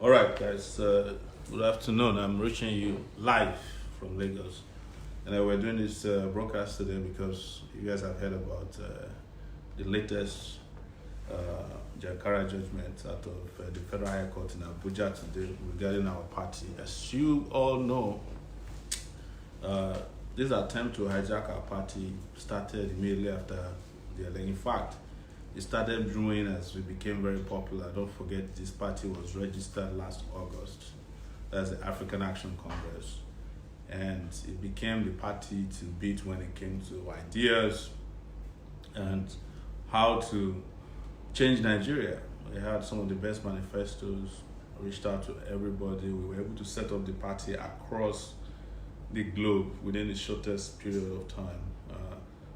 All right, guys. Good afternoon. I'm reaching you live from Lagos, and we're doing this broadcast today because you guys have heard about the latest uh, Jakarta judgment out of the Federal High Court in Abuja today regarding our party. As you all know, this attempt to hijack our party started immediately after the election. In fact, it started brewing as we became very popular. Don't forget, this party was registered last August. That's the African Action Congress. And it became the party to beat when it came to ideas and how to change Nigeria. We had some of the best manifestos, reached out to everybody. We were able to set up the party across the globe within the shortest period of time.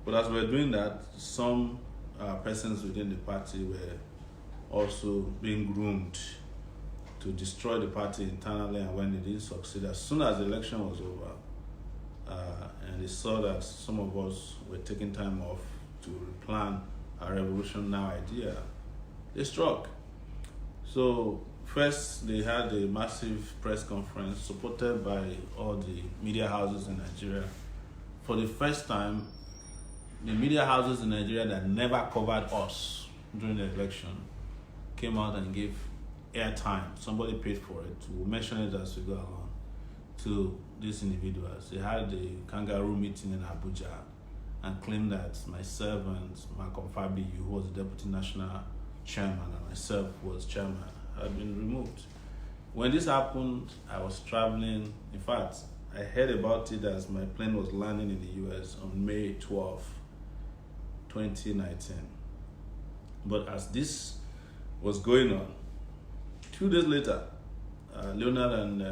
But as we were doing that, some persons within the party were also being groomed to destroy the party internally, and when they didn't succeed, as soon as the election was over, and they saw that some of us were taking time off to replan our Revolution Now idea, they struck. So first, they had a massive press conference supported by all the media houses in Nigeria. For the first time, the media houses in Nigeria that never covered us during the election came out and gave airtime. Somebody paid for it. We'll mention it as we go along to these individuals. They had a kangaroo meeting in Abuja and claimed that myself and Malcolm Fabi, who was the deputy national chairman, and myself was chairman, had been removed. When this happened, I was traveling. In fact, I heard about it as my plane was landing in the US on May 12th, 2019. But as this was going on, 2 days later, Leonard and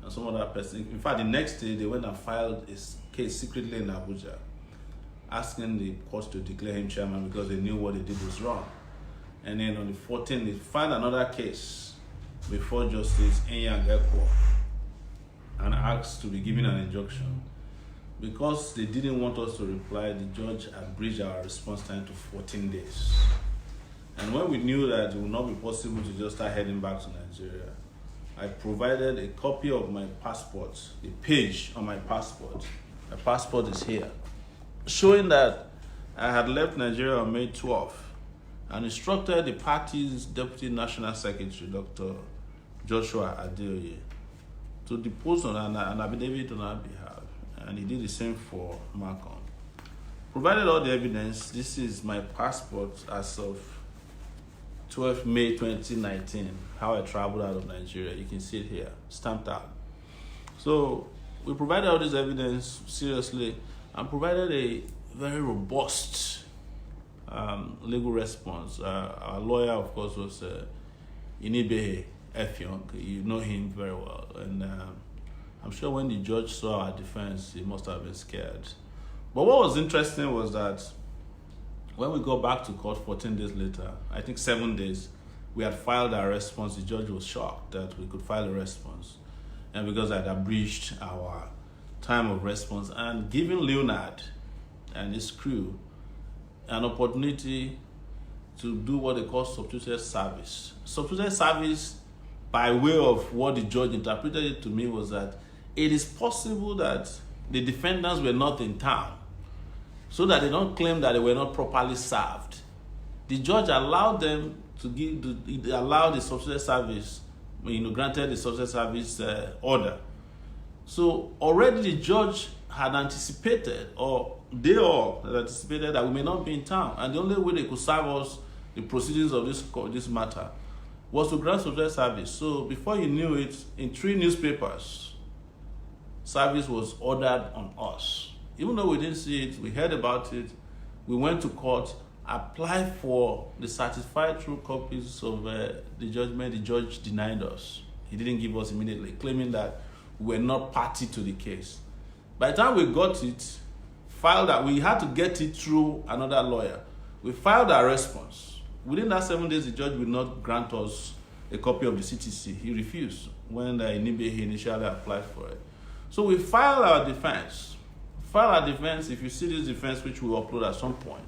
some other person, in fact, the next day, they went and filed a case secretly in Abuja, asking the court to declare him chairman because they knew what they did was wrong. And then on the 14th, they filed another case before Justice Ekwo and asked to be given an injunction. Because they didn't want us to reply, the judge abridged our response time to 14 days. And when we knew that it would not be possible to just start heading back to Nigeria, I provided a copy of my passport, a page on my passport. My passport is here, showing that I had left Nigeria on May 12th and instructed the party's Deputy National Secretary, Dr. Joshua Adeoye, to depose on an affidavit on our behalf. And he did the same for Malcolm. Provided all the evidence, this is my passport as of 12 May 2019, how I traveled out of Nigeria. You can see it here, stamped out. So we provided all this evidence seriously and provided a very robust legal response. Our lawyer, of course, was Inibehe Effiong. You know him very well. And I'm sure when the judge saw our defense, he must have been scared. But what was interesting was that when we got back to court 14 days later, I think 7 days, we had filed our response. The judge was shocked that we could file a response. And because I'd abridged our time of response and given Leonard and his crew an opportunity to do what they call substituted service. Substituted service, by way of what the judge interpreted it to me, was that it is possible that the defendants were not in town, so that they don't claim that they were not properly served. The judge allowed them to allow the substituted service, granted the substituted service order. So already the judge had anticipated, or they all had anticipated, that we may not be in town, and the only way they could serve us the proceedings of this matter was to grant substituted service. So before you knew it, in 3 newspapers, service was ordered on us. Even though we didn't see it, we heard about it, we went to court, applied for the certified true copies of the judgment. The judge denied us. He didn't give us immediately, claiming that we were not party to the case. By the time we got it, we had to get it through another lawyer. We filed our response. Within that 7 days, the judge would not grant us a copy of the CTC. He refused when Inibehe initially applied for it. So we filed our defense. If you see this defense, which we upload at some point,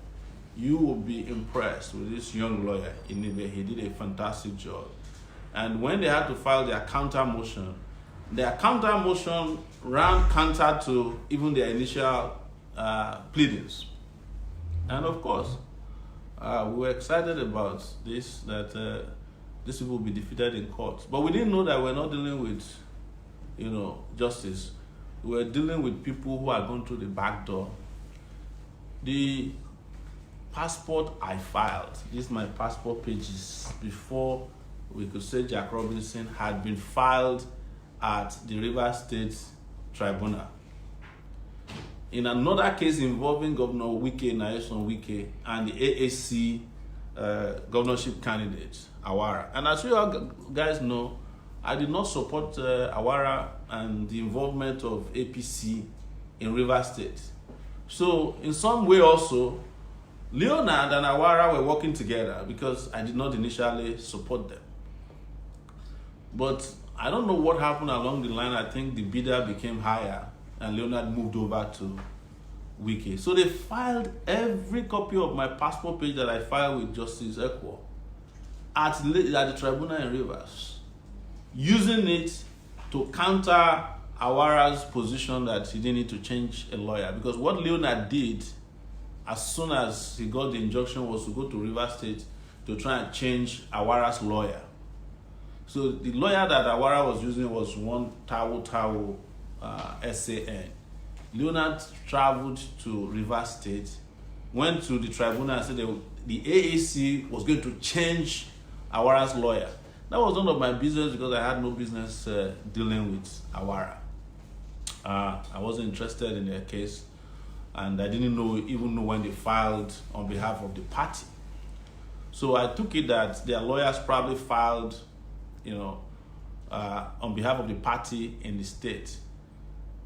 you will be impressed with this young lawyer, Inibehe. He did a fantastic job. And when they had to file their counter motion ran counter to even their initial pleadings. And of course, we were excited about this, that these people will be defeated in court. But we didn't know that we're not dealing with, justice. We're dealing with people who are going through the back door. The passport I filed, these are my passport pages, before we could say Jack Robinson, had been filed at the Rivers State Tribunal. In another case involving Governor Nyesom Wike, and the AAC governorship candidate, Awara. And as you guys know, I did not support Awara and the involvement of APC in Rivers State. So in some way also, Leonard and Awara were working together because I did not initially support them. But I don't know what happened along the line. I think the bidder became higher and Leonard moved over to Wike. So they filed every copy of my passport page that I filed with Justice Ekwo at the tribunal in Rivers, using it to counter Awara's position that he didn't need to change a lawyer. Because what Leonard did as soon as he got the injunction was to go to Rivers State to try and change Awara's lawyer. So the lawyer that Awara was using was one Tawo SAN. Leonard traveled to Rivers State, went to the tribunal and said the AAC was going to change Awara's lawyer. That was none of my business because I had no business dealing with Awara. I wasn't interested in their case, and I didn't even know when they filed on behalf of the party. So I took it that their lawyers probably filed, on behalf of the party in the state.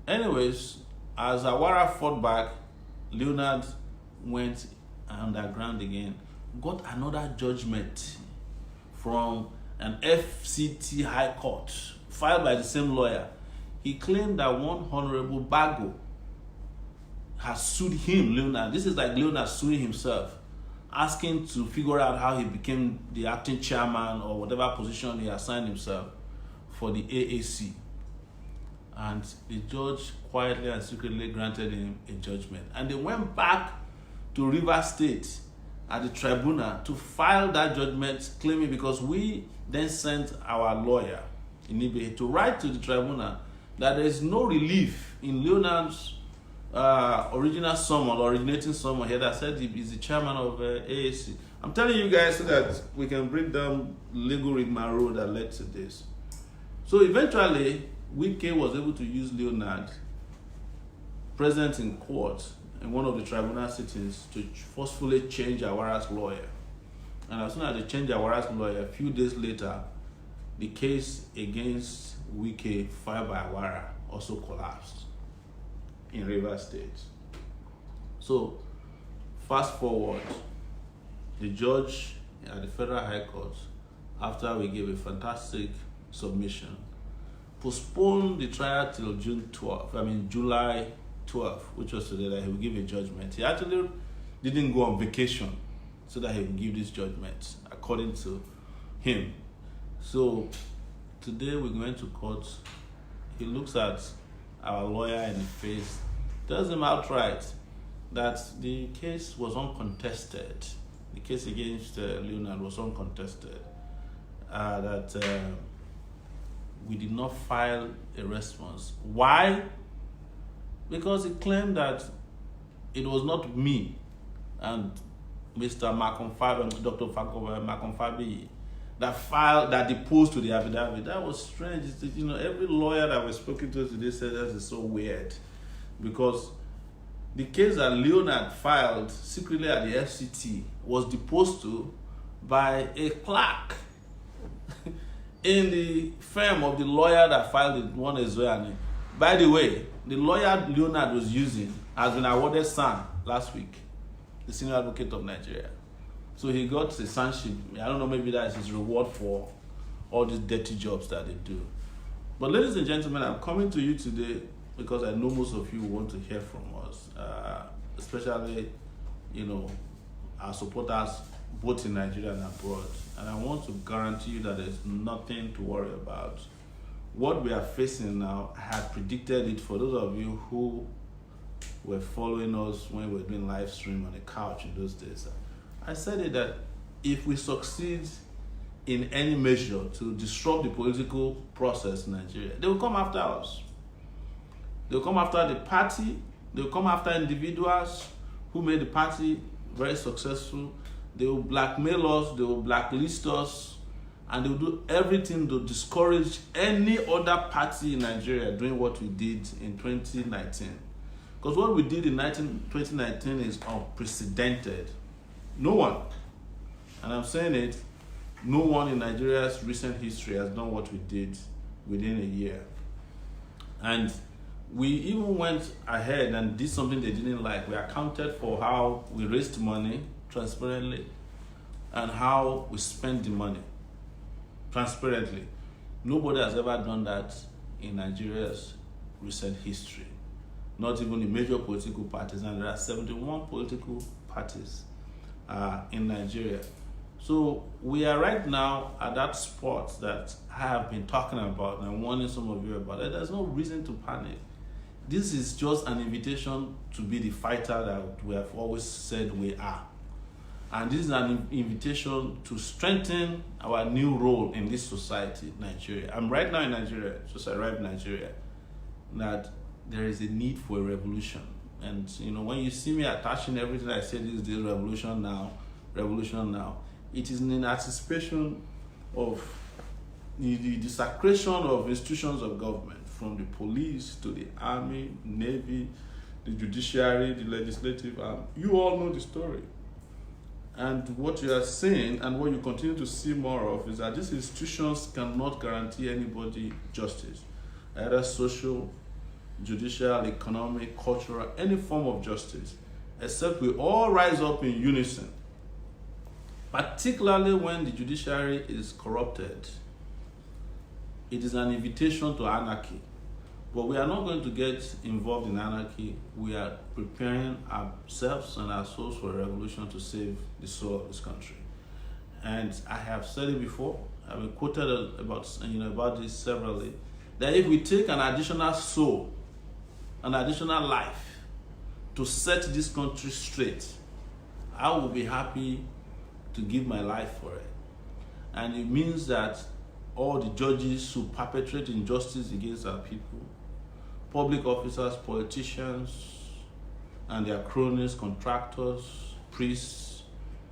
Anyways, as Awara fought back, Leonard went underground again, got another judgment from an FCT High Court, filed by the same lawyer. He claimed that one Honorable Bago has sued him, Leonard. This is like Leonard suing himself, asking to figure out how he became the acting chairman or whatever position he assigned himself for the AAC. And the judge quietly and secretly granted him a judgment. And they went back to Rivers State at the tribunal to file that judgment, claiming, because we then sent our lawyer in Ibe to write to the tribunal that there is no relief in Leonard's original summon, originating summon here that said he is the chairman of AAC. I'm telling you guys so that we can break down legal rigmarole that led to this. So eventually, Wike was able to use Leonard present in court in one of the tribunal sittings to forcefully change Awara's lawyer. And as soon as they changed Awara's lawyer, a few days later, the case against Wike filed by Awara also collapsed in Rivers State. So, fast forward, the judge at the Federal High Court, after we gave a fantastic submission, postponed the trial till July 12th, which was today, that he would give a judgment. He actually didn't go on vacation so that he would give this judgment, according to him. So today we're going to court. He looks at our lawyer in the face, tells him outright that the case was uncontested. The case against Leonard was uncontested. That we did not file a response. Why? Because he claimed that it was not me and Mr. Dr. Makonfabi that deposed to the affidavit. That was strange. Every lawyer that we've spoken to today said that is so weird, because the case that Leonard filed secretly at the FCT was deposed to by a clerk in the firm of the lawyer that filed it, one Ezoyane. By the way, the lawyer Leonard was using has been awarded SAN last week, the Senior Advocate of Nigeria. So he got a sanship. I don't know, maybe that is his reward for all these dirty jobs that they do. But ladies and gentlemen, I'm coming to you today because I know most of you want to hear from us, especially, our supporters both in Nigeria and abroad. And I want to guarantee you that there's nothing to worry about. What we are facing now, I had predicted it for those of you who were following us when we were doing live stream on the couch in those days. I said it that if we succeed in any measure to disrupt the political process in Nigeria, they will come after us. They will come after the party. They will come after individuals who made the party very successful. They will blackmail us. They will blacklist us. And they will do everything to discourage any other party in Nigeria doing what we did in 2019. Because what we did in 2019 is unprecedented. No one, and I'm saying it, no one in Nigeria's recent history has done what we did within a year. And we even went ahead and did something they didn't like. We accounted for how we raised money transparently and how we spent the money transparently. Nobody has ever done that in Nigeria's recent history. Not even the major political parties, and there are 71 political parties in Nigeria. So we are right now at that spot that I have been talking about and warning some of you about. There's no reason to panic. This is just an invitation to be the fighter that we have always said we are. And this is an invitation to strengthen our new role in this society, Nigeria. I'm right now in Nigeria, just arrived in Nigeria, that there is a need for a revolution. And when you see me attaching everything I said is the revolution now, it is in anticipation of the desecration of institutions of government, from the police to the army, navy, the judiciary, the legislative arm. You all know the story. And what you are seeing and what you continue to see more of is that these institutions cannot guarantee anybody justice, either social, judicial, economic, cultural, any form of justice, except we all rise up in unison, particularly when the judiciary is corrupted. It is an invitation to anarchy. But we are not going to get involved in anarchy. We are preparing ourselves and our souls for a revolution to save the soul of this country. And I have said it before, I've been quoted about this severally, that if we take an additional soul, an additional life to set this country straight, I will be happy to give my life for it. And it means that all the judges who perpetrate injustice against our people, public officers, politicians, and their cronies, contractors, priests,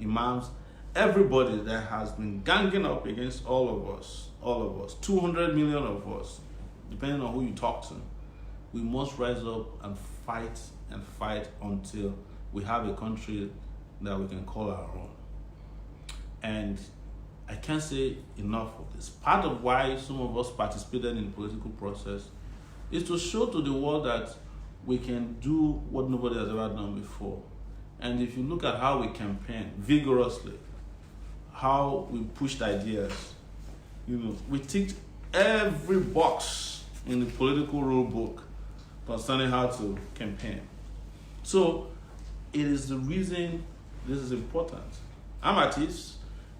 imams, everybody that has been ganging up against all of us, 200 million of us, depending on who you talk to, we must rise up and fight until we have a country that we can call our own. And I can't say enough of this. Part of why some of us participated in the political process is to show to the world that we can do what nobody has ever done before. And if you look at how we campaign vigorously, how we pushed ideas, we ticked every box in the political rule book concerning how to campaign. So it is the reason this is important. I'm artist,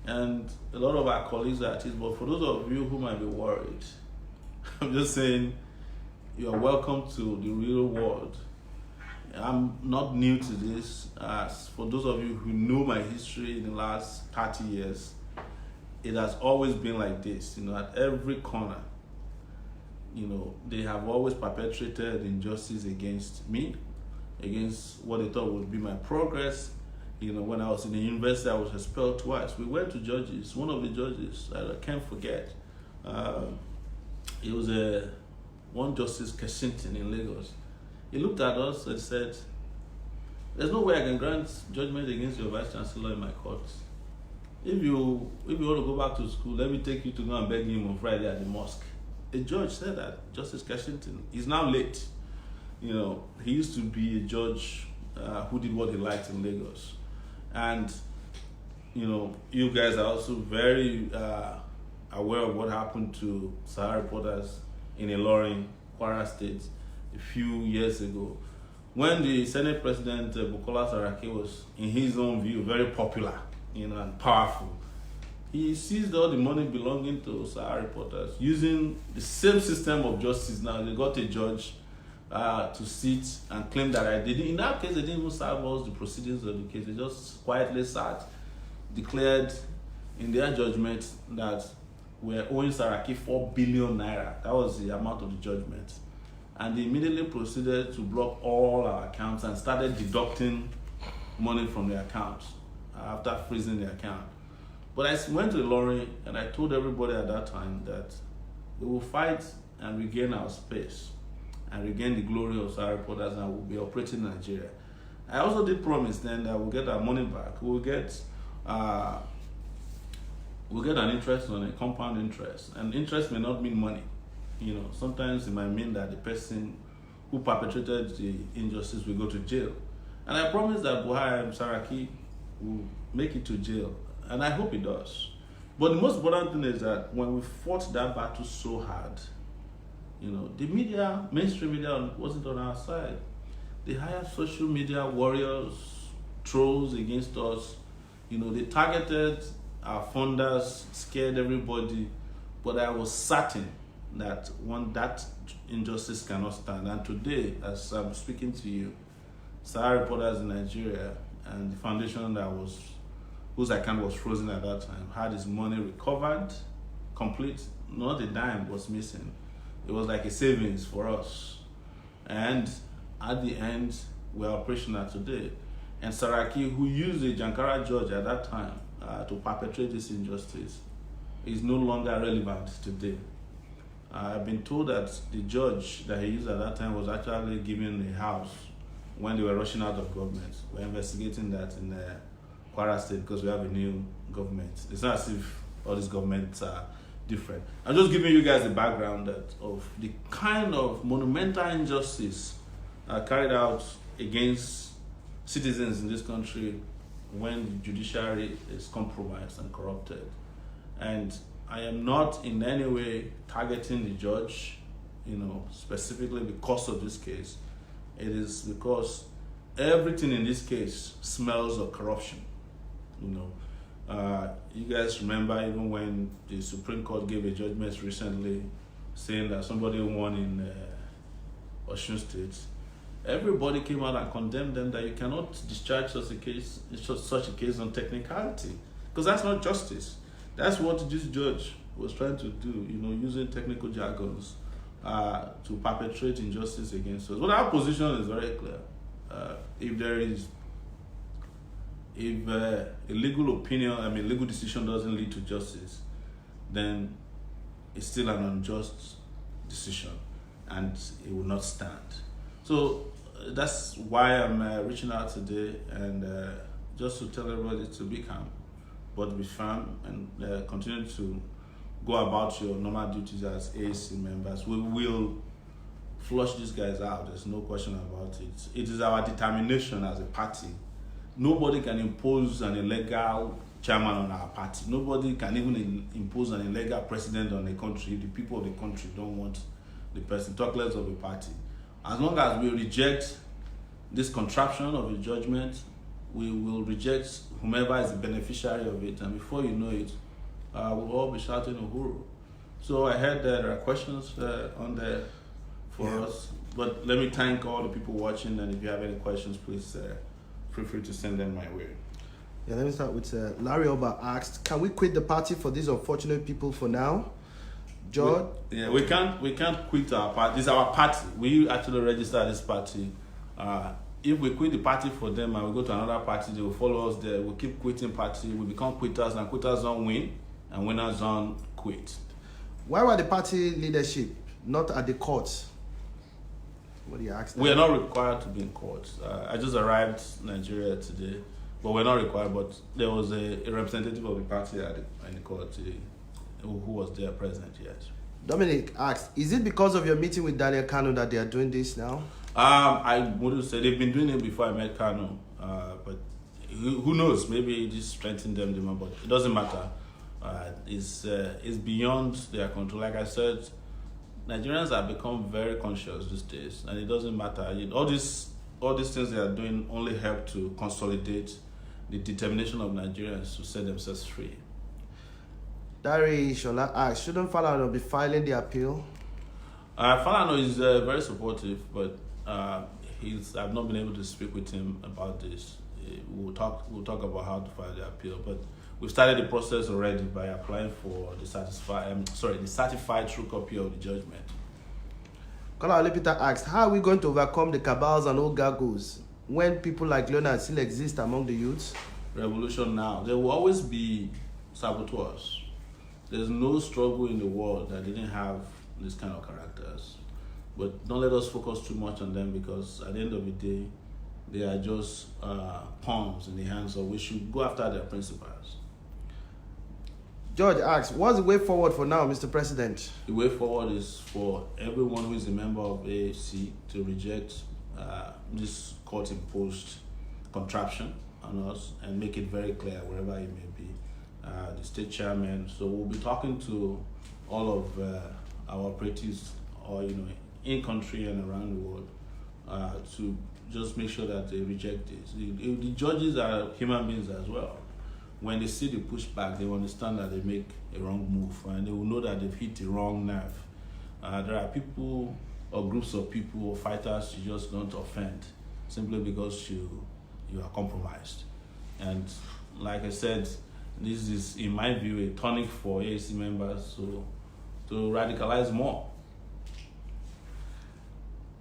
and a lot of our colleagues are artists, but for those of you who might be worried, I'm just saying, you are welcome to the real world. I'm not new to this. For those of you who know my history in the last 30 years, it has always been like this. At every corner, they have always perpetrated injustice against me, against what they thought would be my progress. When I was in the university, I was expelled twice. We went to judges. One of the judges, I can't forget, it was one Justice Kensington in Lagos. He looked at us and said, "There's no way I can grant judgment against your vice chancellor in my court. If you want to go back to school, let me take you to go and beg him on Friday at the mosque." A judge said that, Justice Kensington. He's now late. He used to be a judge who did what he liked in Lagos. And, you guys are also very aware of what happened to Sahara reporters in Ilorin, Kwara State, a few years ago, when the Senate President Bukola Saraki was, in his own view, very popular. and powerful. He seized all the money belonging to Sahara reporters using the same system of justice. Now they got a judge to sit and claim that I did. In that case, they didn't even serve us the proceedings of the case. They just quietly sat, declared in their judgment that we're owing Saraki 4 billion naira. That was the amount of the judgment. And they immediately proceeded to block all our accounts and started deducting money from the accounts after freezing the account. But I went to the lorry and I told everybody at that time that we will fight and regain our space and regain the glory of Sahara reporters, and we'll be operating in Nigeria. I also did promise then that we'll get our money back. We'll get an interest on a compound interest. And interest may not mean money. Sometimes it might mean that the person who perpetrated the injustice will go to jail. And I promise that Buhari and Saraki will make it to jail. And I hope it does. But the most important thing is that when we fought that battle so hard, the media, mainstream media wasn't on our side. They hired social media warriors, trolls against us. They targeted our funders, scared everybody. But I was certain that that injustice cannot stand. And today, as I'm speaking to you, Sahara reporters in Nigeria and the foundation whose account was frozen at that time had his money recovered, complete. Not a dime was missing. It was like a savings for us. And at the end, we're operational today. And Saraki, who used a Jankara judge at that time to perpetrate this injustice, is no longer relevant today. I've been told that the judge that he used at that time was actually given a house when they were rushing out of government. We're investigating that in Kwara State because we have a new government. It's not as if all these governments are different. I'm just giving you guys the background of the kind of monumental injustice carried out against citizens in this country when the judiciary is compromised and corrupted. And I am not in any way targeting the judge, specifically because of this case. It is because everything in this case smells of corruption. You guys remember even when the Supreme Court gave a judgment recently saying that somebody won in Osun State, everybody came out and condemned them that you cannot discharge such a case on technicality, because that's not justice. That's what this judge was trying to do, using technical jargons to perpetrate injustice against us. Well, our position is very clear. If a legal opinion, legal decision doesn't lead to justice, then it's still an unjust decision and it will not stand. So that's why I'm reaching out today and just to tell everybody to be calm, but be firm and continue to go about your normal duties as AAC members. We will flush these guys out. There's no question about it. It is our determination as a party. Nobody can impose an illegal chairman on our party. Nobody can even impose an illegal president on the country. The people of the country don't want the person, talk less of a party. As long as we reject this contraption of a judgment, we will reject whomever is the beneficiary of it, and before you know it, we'll all be shouting Uhuru. So I heard that there are questions on there for us, but let me thank all the people watching, and if you have any questions, please feel free to send them my way. Yeah, let me start with Larry Oba asked, can we quit the party for these unfortunate people for now? George? We can't quit our party. It's our party. We actually registered this party. If we quit the party for them and we go to another party, they will follow us there. We'll keep quitting party. We become quitters, and quitters don't win, and winners don't quit. Why were the party leadership not at the court? What do you ask? We are not required to be in court. I just arrived in Nigeria today, but we're not required. But there was a representative of the party in the court who was there present yet. Dominic asked, is it because of your meeting with Daniel Kanu that they are doing this now? I wouldn't say they've been doing it before I met Kanu, but who knows? Maybe this strengthened them more, but it doesn't matter. It's beyond their control. Like I said, Nigerians have become very conscious these days, and it doesn't matter. All these things they are doing only help to consolidate the determination of Nigerians to set themselves free. Dari Shola asks, shouldn't Falana be filing the appeal? Falana is very supportive, but I've not been able to speak with him about this. We'll talk about how to file the appeal, but we've started the process already by applying for the certified true copy of the judgment. Kola Olepita asks, how are we going to overcome the cabals and old gargles when people like Leonard still exist among the youths? Revolution now. There will always be saboteurs. There's no struggle in the world that didn't have this kind of characters. But don't let us focus too much on them, because at the end of the day, they are just pawns in the hands of. We should go after their principles. George asks, what's the way forward for now, Mr. President? The way forward is for everyone who is a member of AAC to reject this court-imposed contraption on us and make it very clear wherever it may be. The state chairman. So we'll be talking to all of our operatives, in country and around the world, to just make sure that they reject this. The judges are human beings as well. When they see the pushback, they understand that they make a wrong move, and they will know that they've hit the wrong nerve. There are people or groups of people or fighters you just don't offend simply because you are compromised. And like I said, this is, in my view, a tonic for AAC members to radicalize more.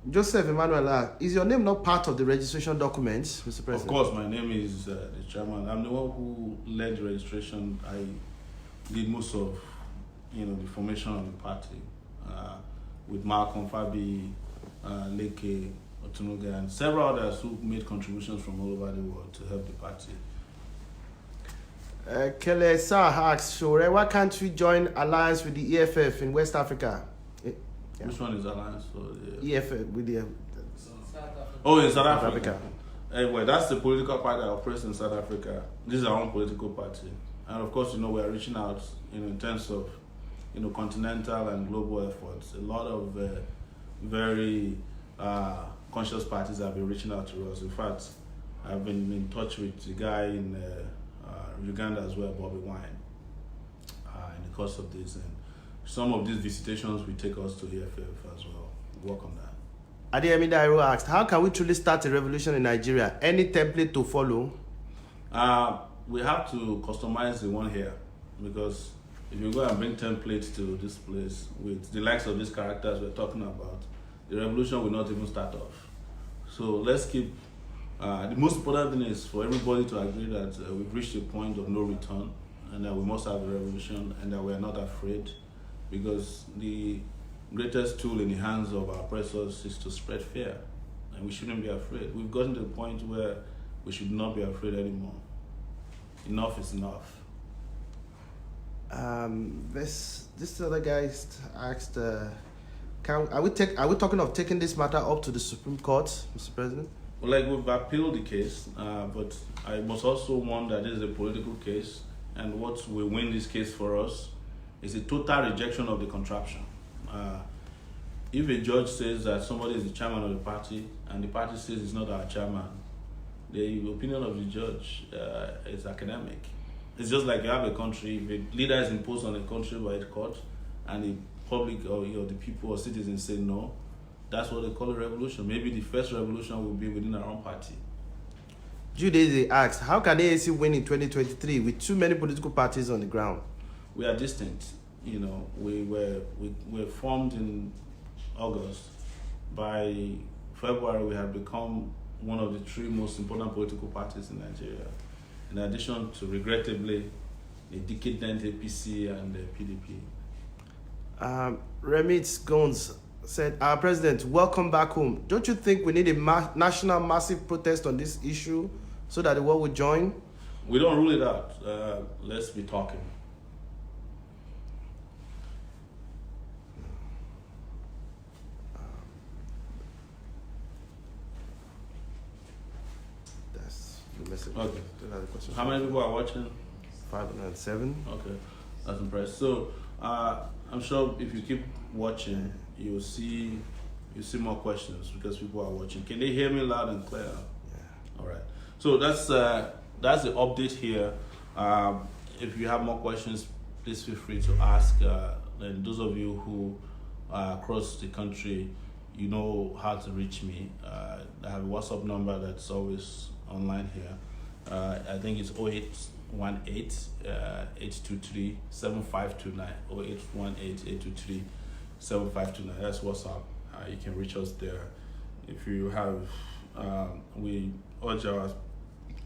Joseph Emmanuel, is your name not part of the registration documents, Mr. President? Of course, my name is the chairman. I'm the one who led the registration. I did most of, the formation of the party with Malcolm, Fabi, Leke, Otunuga, and several others who made contributions from all over the world to help the party. Kele Sa asks, Sowore, why can't we join alliance with the EFF in West Africa? Yeah. Which one is alliance? EFF with the... Oh, in South Africa. Anyway, that's the political party that operates in South Africa. This is our own political party. And of course, we are reaching out in terms of continental and global efforts. A lot of very conscious parties have been reaching out to us. In fact, I've been in touch with the guy in Uganda as well, Bobby Wine, in the course of this. And some of these visitations will take us to EFF as well. Work on that. Adeyemi Dairo asked, how can we truly start a revolution in Nigeria? Any template to follow? We have to customize the one here, because if you go and bring templates to this place with the likes of these characters we're talking about, the revolution will not even start off. So let's keep, the most important thing is for everybody to agree that we've reached a point of no return, and that we must have a revolution, and that we're not afraid, because the greatest tool in the hands of our oppressors is to spread fear, and we shouldn't be afraid. We've gotten to the point where we should not be afraid anymore. Enough is enough. This other guy asked, are we talking of taking this matter up to the Supreme Court, Mr. President? Well, we've appealed the case, but I must also warn that this is a political case, and what will win this case for us is a total rejection of the contraption. If a judge says that somebody is the chairman of the party, and the party says it's not our chairman, the opinion of the judge is academic. It's just like you have a country, if a leader is imposed on a country by the court, and the public or the people or citizens say no, that's what they call a revolution. Maybe the first revolution will be within our own party. Jude asks, how can AAC win in 2023 with too many political parties on the ground? We are distant. We were formed in August. By February, we have become one of the three most important political parties in Nigeria, in addition to, regrettably, the decadent APC and the PDP. Remit Gones said, our president, welcome back home. Don't you think we need a national massive protest on this issue so that the world will join? We don't rule it out. Let's be talking. That's the message. Okay. How many people are watching? 507. Okay, that's impressive. So I'm sure if you keep watching, you'll see more questions because people are watching. Can they hear me loud and clear? Yeah. All right. So that's that's the update here. If you have more questions, please feel free to ask. And those of you who are across the country, you know how to reach me. I have a WhatsApp number that's always online here. I think it's 0818 823 7529. 0818 823 7529. That's WhatsApp. You can reach us there. If you have, we urge our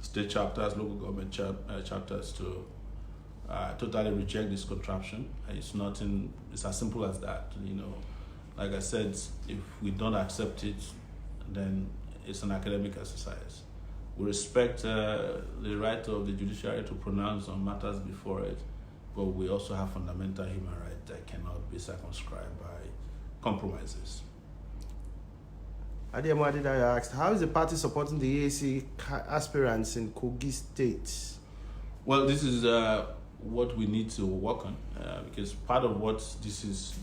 state chapters, local government chapters to totally reject this contraption. It's nothing. It's as simple as that. Like I said, if we don't accept it, then it's an academic exercise. We respect the right of the judiciary to pronounce on matters before it, but we also have fundamental human rights that cannot be circumscribed by compromises. Adeyemo Adedayo asked, how is the party supporting the AAC aspirants in Kogi State? Well, this is what we need to work on, because part of what this is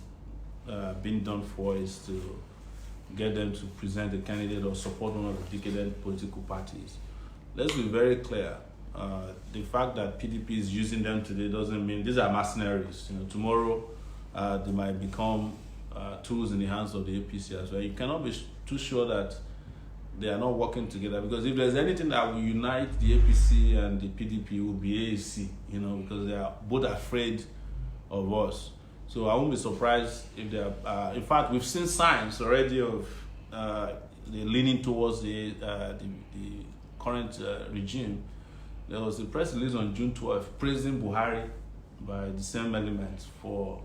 being done for is to get them to present a candidate or support one of the decadent political parties. Let's be very clear. The fact that PDP is using them today doesn't mean these are mercenaries. Tomorrow they might become tools in the hands of the APC as well. You cannot be too sure that they are not working together, because if there's anything that will unite the APC and the PDP, it will be AAC, because they are both afraid of us. So I won't be surprised if they are. In fact, we've seen signs already of they're leaning towards the current regime. There was a press release on June 12th praising Buhari by the same elements for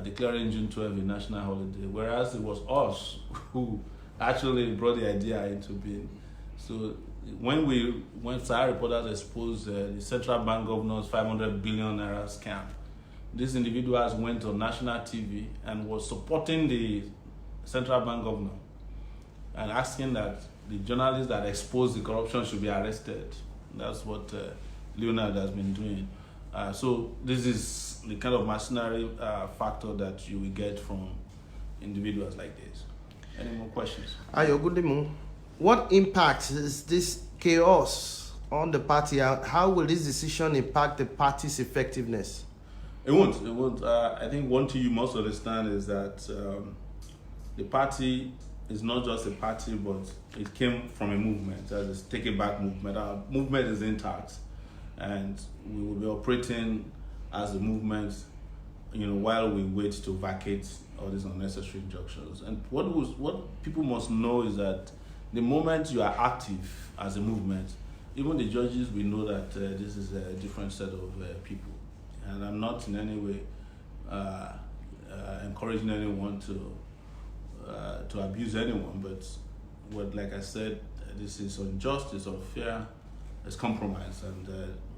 declaring June 12th a national holiday, whereas it was us who actually brought the idea into being. So when Sahara reporters exposed the central bank governor's 500 billion naira scam, these individuals went on national TV and was supporting the central bank governor and asking that the journalists that exposed the corruption should be arrested. That's what Leonard has been doing. So this is the kind of mercenary factor that you will get from individuals like this. Any more questions? Ayogundemu, what impact is this chaos on the party? How will this decision impact the party's effectiveness? It won't. I think one thing you must understand is that the party is not just a party, but it came from a movement. It's Take It Back movement. Our movement is intact, and we will be operating as a movement, while we wait to vacate all these unnecessary injunctions. And what people must know is that the moment you are active as a movement, even the judges will know that this is a different set of people. And I'm not in any way encouraging anyone to abuse anyone, but like I said, this is unjust, it's unfair, it's compromise, and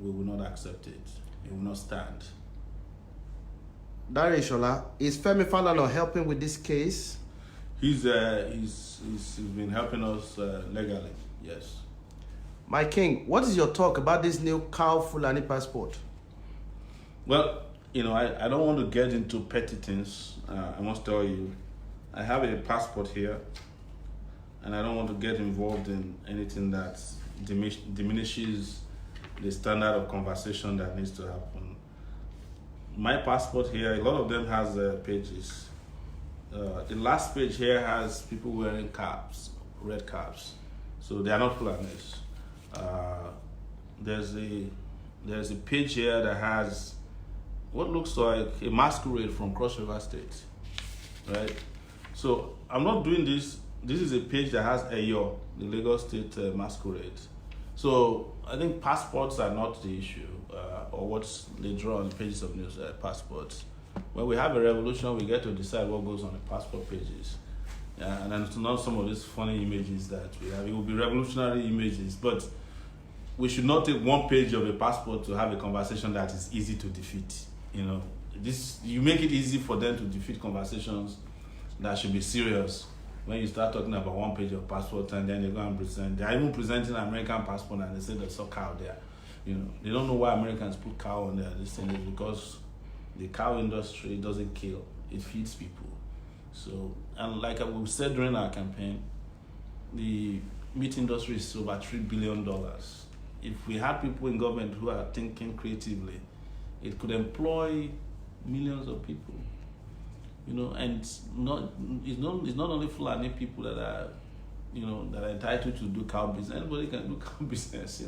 we will not accept it. It will not stand. Dare Shola, is Femi Falana helping with this case? He's been helping us legally, yes. My king, what is your talk about this new Cow Fulani passport? Well, I don't want to get into petty things. I must tell you, I have a passport here, and I don't want to get involved in anything that diminishes the standard of conversation that needs to happen. My passport here, a lot of them has pages. The last page here has people wearing caps, red caps, so they are not Fulanis. There's a page here that has what looks like a masquerade from Cross River State, right? So I'm not doing this. This is a page that has Eyo, the Lagos State masquerade. So I think passports are not the issue, or what they draw on the pages of news passports. When we have a revolution, we get to decide what goes on the passport pages. And then not some of these funny images that we have. It will be revolutionary images, but we should not take one page of a passport to have a conversation that is easy to defeat. You make it easy for them to defeat conversations that should be serious. When you start talking about one page of passport and then they go and present, they are even presenting an American passport and they say there's a cow there. They don't know why Americans put cow on there. This thing is because the cow industry doesn't kill, it feeds people. So, and like we said during our campaign, the meat industry is over $3 billion if we had people in government who are thinking creatively, it could employ millions of people. And it's not only Fulani people that are, that are entitled to do cow business. Anybody can do cow business.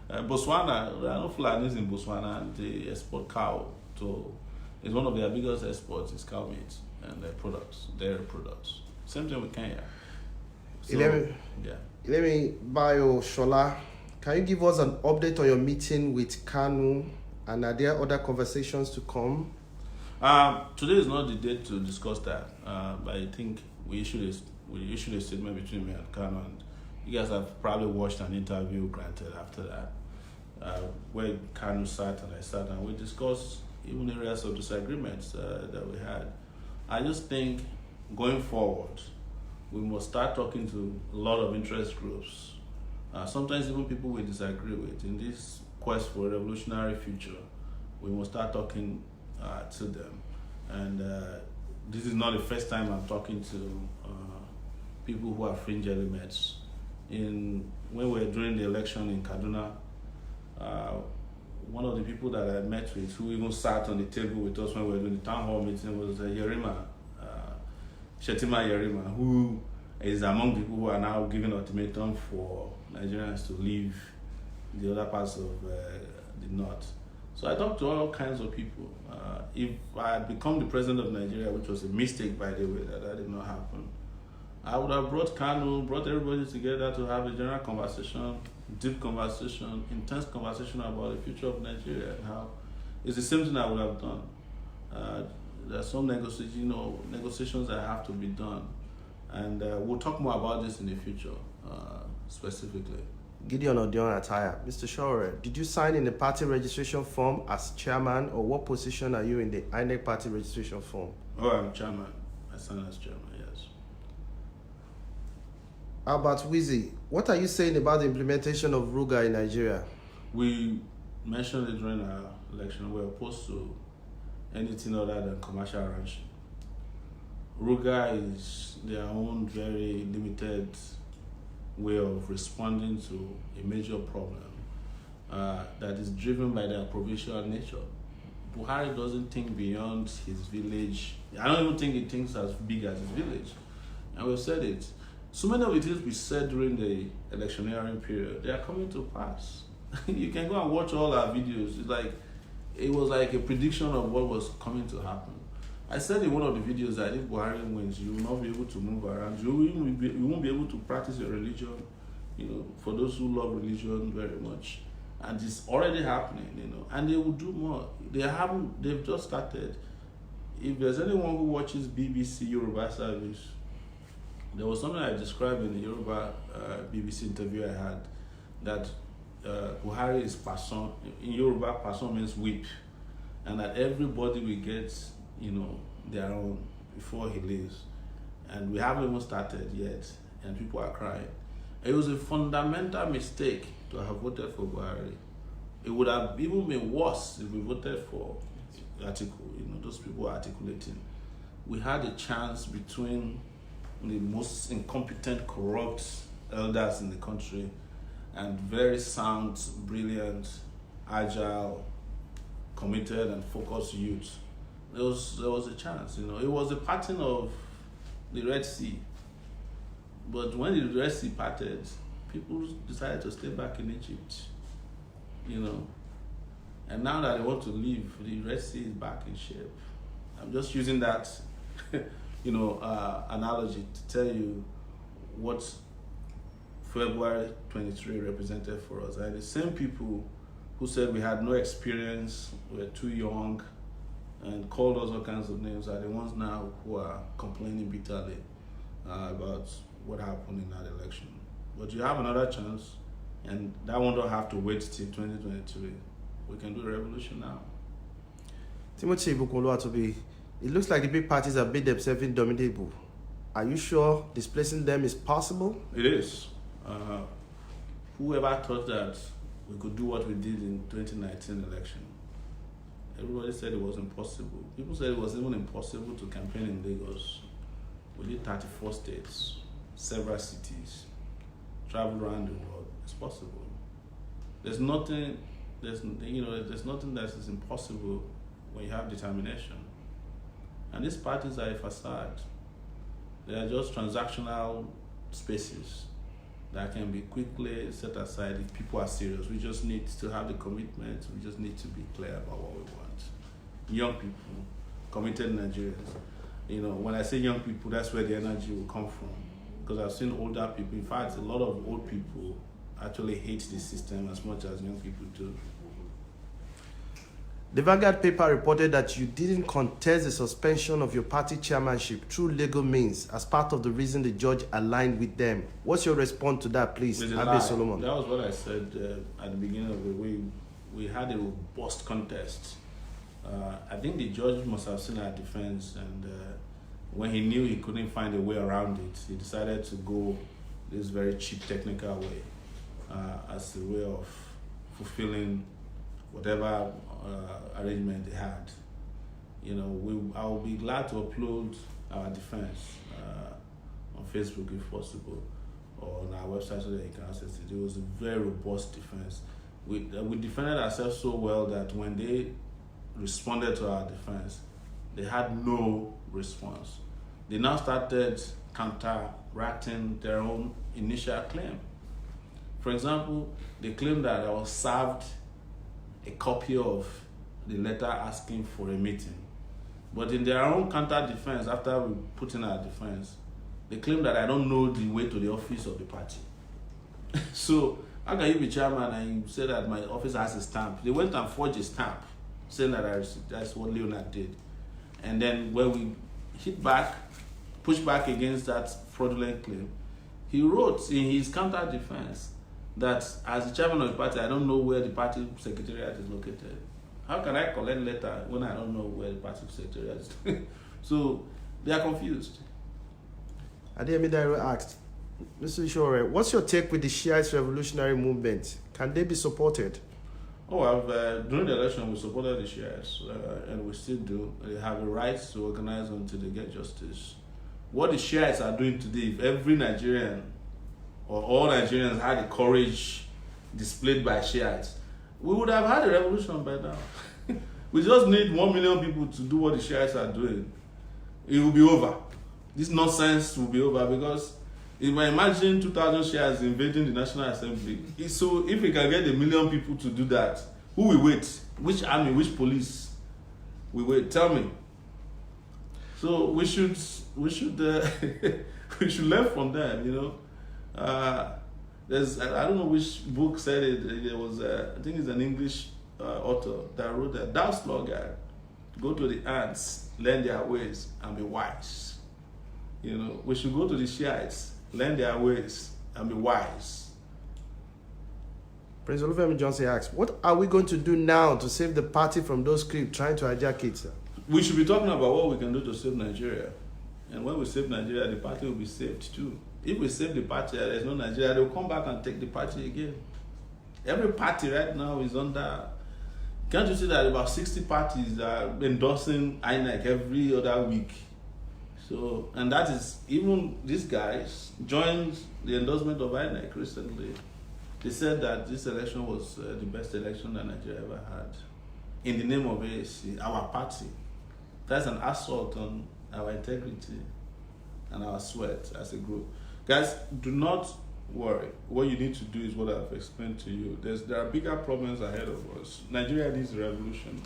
Botswana, there are no Fulanis in Botswana, and they export cow. So it's one of their biggest exports is cow meat and their products, dairy products. Same thing with Kenya. So, Let me Bayo Shola. Can you give us an update on your meeting with Kanu, and are there other conversations to come? Today is not the date to discuss that, but I think we issued a statement between me and Kanu, and you guys have probably watched an interview granted after that, where Kanu sat and I sat, and we discussed even areas of disagreements that we had. I just think going forward, we must start talking to a lot of interest groups, sometimes even people we disagree with. In this quest for a revolutionary future, we must start talking to them. And this is not the first time I'm talking to people who are fringe elements. When we were during the election in Kaduna, one of the people that I met with, who even sat on the table with us when we were doing the town hall meeting, was Yerima, Shetima Yerima, who is among the people who are now giving ultimatum for Nigerians to leave the other parts of the north. So I talked to all kinds of people. If I had become the president of Nigeria, which was a mistake, by the way, that did not happen, I would have brought Kanu, brought everybody together to have a general conversation, deep conversation, intense conversation about the future of Nigeria and how it's the same thing I would have done. There are some negotiations that have to be done, and we'll talk more about this in the future, specifically. Gideon Odion Attire. Mr. Sowore, did you sign in the party registration form as chairman, or what position are you in the INEC party registration form? Oh, I'm chairman. I signed as chairman, yes. Albert Wizzy, what are you saying about the implementation of Ruga in Nigeria? We mentioned it during our election. We're opposed to anything other than commercial ranching. Ruga is their own very limited way of responding to a major problem that is driven by their provincial nature. Buhari doesn't think beyond his village. I don't even think he thinks as big as his village. And we've said it. So many of the things we said during the electioneering period, they are coming to pass. You can go and watch all our videos. It was like a prediction of what was coming to happen. I said in one of the videos that if Buhari wins, you will not be able to move around. You won't be able to practice your religion, for those who love religion very much. And it's already happening, and they will do more. They've just started. If there's anyone who watches BBC Yoruba service, there was something I described in the Yoruba BBC interview I had, that Buhari is person. In Yoruba, person means whip. And that everybody will get their own before he leaves. And we haven't even started yet, and people are crying. It was a fundamental mistake to have voted for Buhari. It would have even been worse if we voted for Atiku, those people are articulating. We had a chance between the most incompetent, corrupt elders in the country and very sound, brilliant, agile, committed and focused youth. There was a chance, It was a pattern of the Red Sea. But when the Red Sea parted, people decided to stay back in Egypt, And now that they want to leave, the Red Sea is back in shape. I'm just using that, analogy to tell you what February 23 represented for us. And the same people who said we had no experience, we were too young, and called us all kinds of names are the ones now who are complaining bitterly about what happened in that election. But you have another chance, and that one don't have to wait till 2023. We can do a revolution now. Timothy Ibukunlu, it looks like the big parties have made themselves indomitable. Are you sure displacing them is possible? It is. Whoever thought that we could do what we did in 2019 election? Everybody said it was impossible. People said it was even impossible to campaign in Lagos. We did 34 states, several cities, traveled around the world. It's possible. There's nothing that is impossible when you have determination. And these parties are a facade. They are just transactional spaces that can be quickly set aside if people are serious. We just need to have the commitment. We just need to be clear about what we want. Young people, committed Nigerians. When I say young people, that's where the energy will come from. Because I've seen older people. In fact, a lot of old people actually hate the system as much as young people do. The Vanguard paper reported that you didn't contest the suspension of your party chairmanship through legal means as part of the reason the judge aligned with them. What's your response to that, please, Abe Solomon? That was what I said at the beginning of the week. We had a robust contest. I think the judge must have seen our defense, and when he knew he couldn't find a way around it, he decided to go this very cheap technical way as a way of fulfilling whatever arrangement they had. I will be glad to upload our defense on Facebook if possible, or on our website so that you can access it. It was a very robust defense. We defended ourselves so well that when they responded to our defense, they had no response. They now started counteracting their own initial claim. For example, they claimed that I was served a copy of the letter asking for a meeting. But in their own counter defense, after we put in our defense, they claim that I don't know the way to the office of the party. So how can you be chairman and you say that my office has a stamp? They went and forged a stamp saying that that's what Leonard did. And then when we pushed back against that fraudulent claim, he wrote in his counter defense that as the chairman of the party, I don't know where the party secretariat is located. How can I collect letter when I don't know where the party secretariat is? So they are confused. Adeyemi Dairo asked, Mr. Sowore, what's your take with the Shiite revolutionary movement? Can they be supported? During the election, we supported the Shiites, and we still do. They have a right to organize until they get justice. What the Shiites are doing today, if every Nigerian or all Nigerians had the courage displayed by Shiites, we would have had a revolution by now. We just need 1 million people to do what the Shiites are doing. It will be over. This nonsense will be over, because if I imagine 2,000 Shiites invading the National Assembly, so if we can get 1 million people to do that, who will wait? Which army, which police will wait? Tell me. So we should we should learn from them. There's, I don't know which book said it. There was I think it's an English author that wrote that thou sluggard, go to the ants, learn their ways, and be wise. We should go to the Shiites, learn their ways, and be wise. Prince Olufemi Johnson asks, what are we going to do now to save the party from those creeps trying to hijack it, sir? We should be talking about what we can do to save Nigeria. And when we save Nigeria, the party will be saved too. If we save the party, there's no Nigeria, they'll come back and take the party again. Every party right now is under... Can't you see that about 60 parties are endorsing INEC every other week? So, and that is, even these guys joined the endorsement of INEC recently. They said that this election was the best election that Nigeria ever had. In the name of AAC, our party. That's an assault on our integrity and our sweat as a group. Guys, do not worry. What you need to do is what I've explained to you. There are bigger problems ahead of us. Nigeria needs a revolution.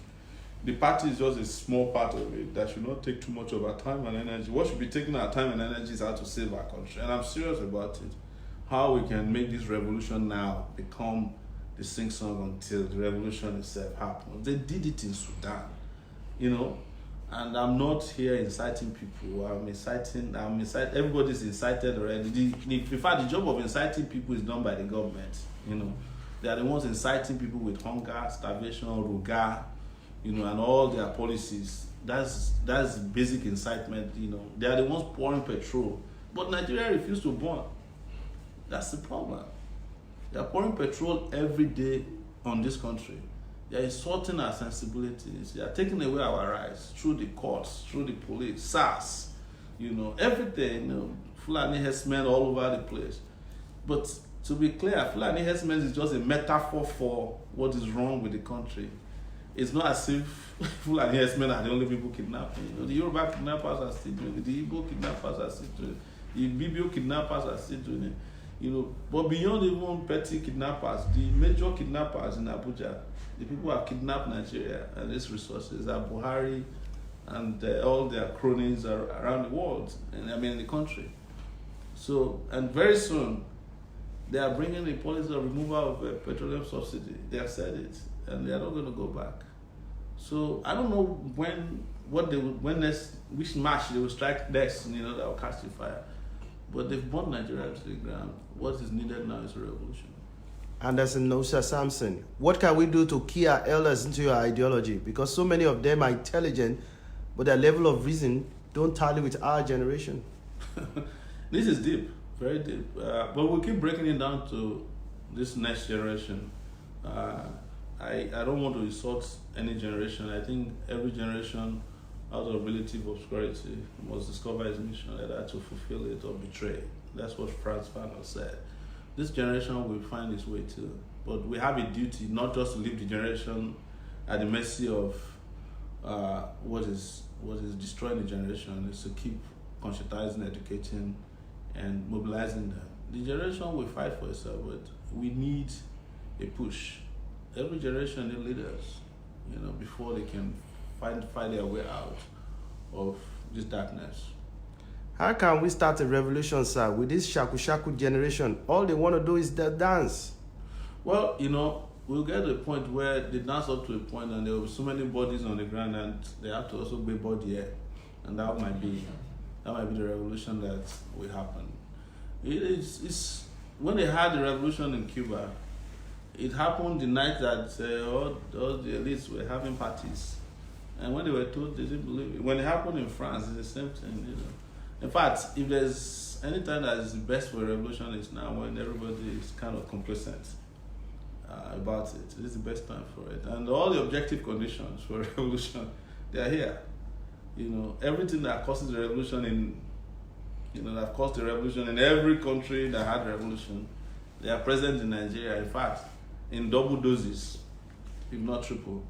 The party is just a small part of it that should not take too much of our time and energy. What should be taking our time and energy is how to save our country. And I'm serious about it. How we can make this revolution now become the sing song until the revolution itself happens. They did it in Sudan, and I'm not here inciting people. I'm inciting, everybody's incited already. In fact, the job of inciting people is done by the government. They are the ones inciting people with hunger, starvation, ruga, and all their policies. That's basic incitement. They are the ones pouring petrol, but Nigeria refused to burn. That's the problem. They are pouring petrol every day on this country. They are insulting our sensibilities. They are taking away our rights through the courts, through the police, SARS, everything, Fulani herdsmen all over the place. But to be clear, Fulani herdsmen is just a metaphor for what is wrong with the country. It's not as if Fulani herdsmen are the only people kidnapping. The Yoruba kidnappers are still doing it. The Igbo kidnappers are still doing it. The Bibio kidnappers are still doing it. But beyond even petty kidnappers, the major kidnappers in Abuja, the people who have kidnapped Nigeria and its resources are Buhari and all their cronies are around the world, and in the country. So, and very soon, they are bringing a policy of removal of petroleum subsidy. They have said it, and they are not going to go back. So I don't know which match they will strike next, that will catch the fire. But they've brought Nigeria to the ground. What is needed now is a revolution. Anderson Nosa Samson, what can we do to key our elders into your ideology? Because so many of them are intelligent, but their level of reason don't tally with our generation. This is deep, very deep. But we'll keep breaking it down to this next generation. I don't want to insult any generation. I think every generation, out of relative obscurity, must discover its mission, either to fulfill it or betray it. That's what Franz Fanon said. This generation will find its way too. But we have a duty not just to leave the generation at the mercy of what is destroying the generation. Is to keep conscientizing, educating, and mobilizing them. The generation will fight for itself, but we need a push. Every generation needs leaders, before they can find their way out of this darkness. How can we start a revolution, sir, with this shaku generation? All they want to do is the dance. Well, we'll get to a point where they dance up to a point and there will be so many bodies on the ground and they have to also be body here. And that might be the revolution that will happen. It's when they had the revolution in Cuba, it happened the night that all the elites were having parties. And when they were told, they didn't believe it. When it happened in France, it's the same thing, In fact, if there's any time that is the best for a revolution, it's now when everybody is kind of complacent about it. It is the best time for it. And all the objective conditions for a revolution, they are here. Everything that causes the revolution that caused the revolution in every country that had a revolution, they are present in Nigeria. In fact, in double doses, if not triple.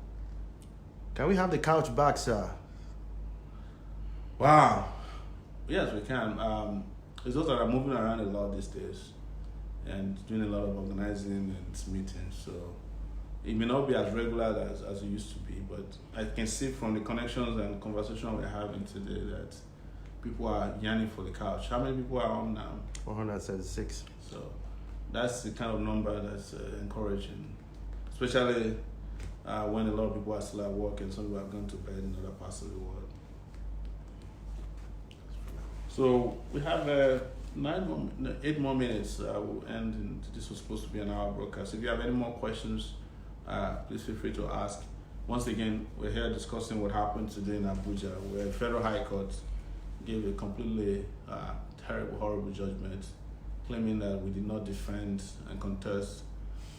Can we have the couch back, sir? Wow. Yes, we can. It's just that I'm moving around a lot these days and doing a lot of organizing and meetings. So it may not be as regular as it used to be, but I can see from the connections and conversation we're having today that people are yearning for the couch. How many people are on now? 476. So that's the kind of number that's encouraging, especially when a lot of people are still at work and some people have gone to bed in other parts of the world. So we have 8 more minutes. We'll end, and this was supposed to be an hour broadcast. If you have any more questions, please feel free to ask. Once again, we're here discussing what happened today in Abuja, where the Federal High Court gave a completely terrible, horrible judgment, claiming that we did not defend and contest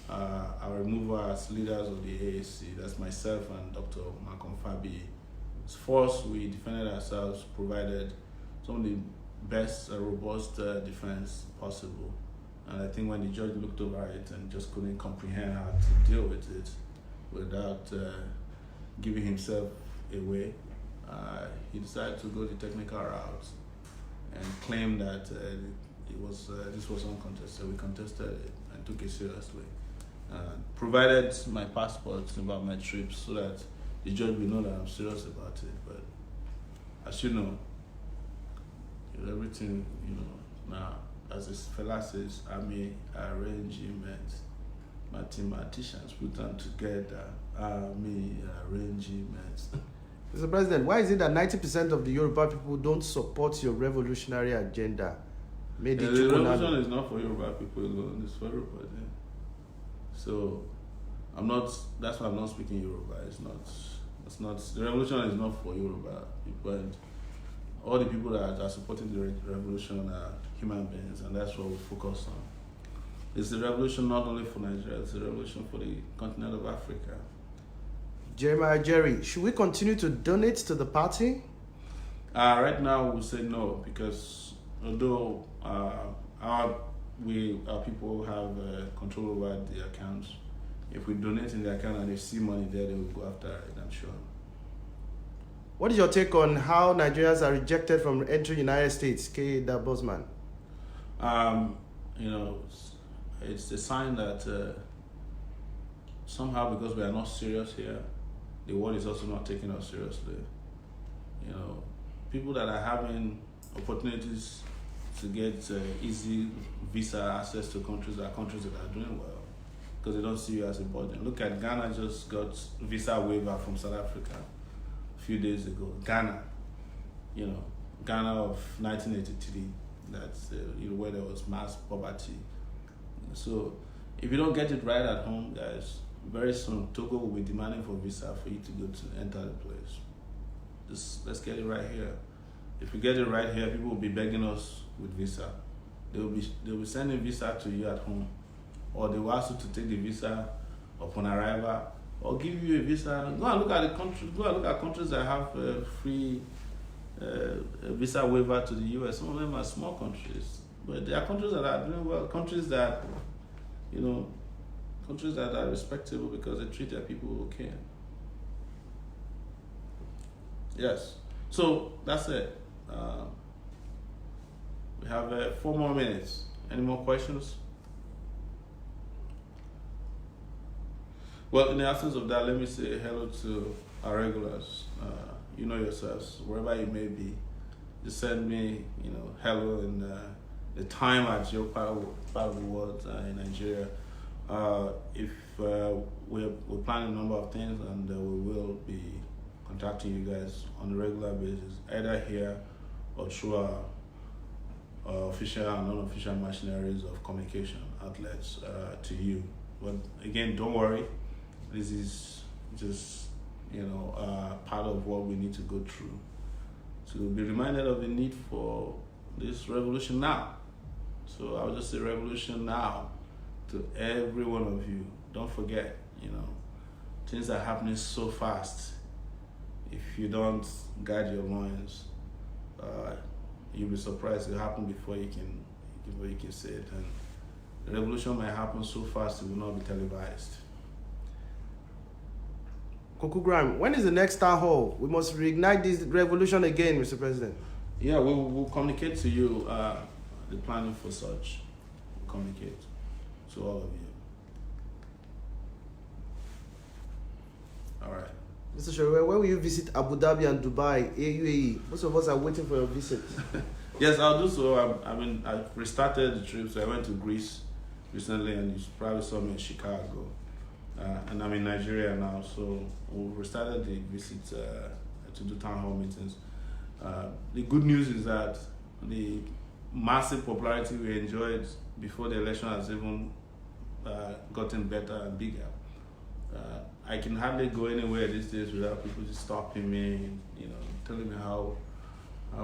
our removal as leaders of the AAC. That's myself and Dr. Malcolm Fabi. First, we defended ourselves, provided some of the best robust defense possible. And I think when the judge looked over it and just couldn't comprehend how to deal with it without giving himself away, he decided to go the technical route and claim that this was uncontested. We contested it and took it seriously. Provided my passports about my trips so that the judge will know that I'm serious about it. But as you know, everything, now, as this fella says, army arrangement. Mathematicians put them together. Army arrangement. Mr. President, why is it that 90% of the Yoruba people don't support your revolutionary agenda? The revolution is not for Yoruba people alone, it's for everybody. So, that's why I'm not speaking Yoruba. It's not, the revolution is not for Yoruba people. And all the people that are supporting the revolution are human beings, and that's what we focus on. It's the revolution not only for Nigeria, it's the revolution for the continent of Africa. Jerry, should we continue to donate to the party? Right now, we'll say no, because although our our people have control over the accounts. If we donate in the account and they see money there, they will go after it, I'm sure. What is your take on how Nigerians are rejected from entering United States, K. Bosman? You know, it's a sign that somehow, because we are not serious here, the world is also not taking us seriously. You know, people that are having opportunities to get easy visa access to countries that are doing well, because they don't see you as important. Look at Ghana, just got visa waiver from South Africa a few days ago. Ghana, you know, Ghana of 1983, that's you know, where there was mass poverty. So if you don't get it right at home, guys, very soon Togo will be demanding for visa for you to go to enter the place. Just let's get it right here. If we get it right here, people will be begging us with visa. They'll be sending visa to you at home, or they will ask you to take the visa upon arrival, or give you a visa. Go and look at the country. Go and look at countries that have free visa waiver to the US. Some of them are small countries, but there are countries that are doing well. Countries that, you know, countries that are respectable because they treat their people okay. Yes. So that's it. We have 4 more minutes. Any more questions? Well, in the absence of that, let me say hello to our regulars. You know yourselves, wherever you may be. Just send me, you know, hello and the time at your part of the world in Nigeria. If we're planning a number of things, and we will be contacting you guys on a regular basis, either here or through our official and unofficial machineries of communication outlets to you. But again, don't worry. This is just, you know, part of what we need to go through to be reminded of the need for this revolution now. So I'll just say revolution now to every one of you. Don't forget, you know, things are happening so fast. If you don't guard your loins, you'll be surprised. It'll happen before you can say it. And the revolution might happen so fast it will not be televised. Koku Grime, when is the next town hall? We must reignite this revolution again, Mr. President. Yeah, we'll communicate to you the planning for such. We'll communicate to all of you. All right. Mr. Sowore, when will you visit Abu Dhabi and Dubai, UAE? Most of us are waiting for your visit. Yes, I'll do so. I've restarted the trip. So I went to Greece recently, and you probably saw me in Chicago. And I'm in Nigeria now, so we restarted the visit to do town hall meetings. The good news is that the massive popularity we enjoyed before the election has even gotten better and bigger. I can hardly go anywhere these days without people just stopping me, you know, telling me how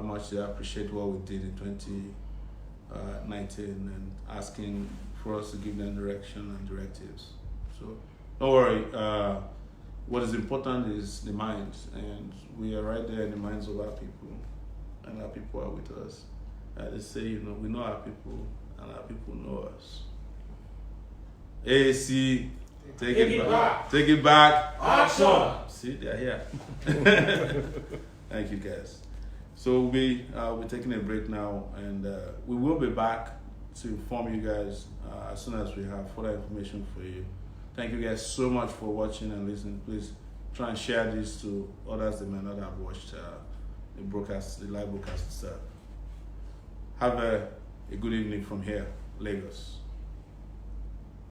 much they appreciate what we did in 2019 and asking for us to give them direction and directives. So don't worry. What is important is the minds, and we are right there in the minds of our people, and our people are with us. They say, you know, we know our people, and our people know us. AC, take it back. Take it back. Action. See, they're here. Thank you, guys. So we'll be taking a break now, and we will be back to inform you guys as soon as we have further information for you. Thank you guys so much for watching and listening. Please try and share this to others that may not have watched the live broadcast itself. Have a good evening from here, Lagos.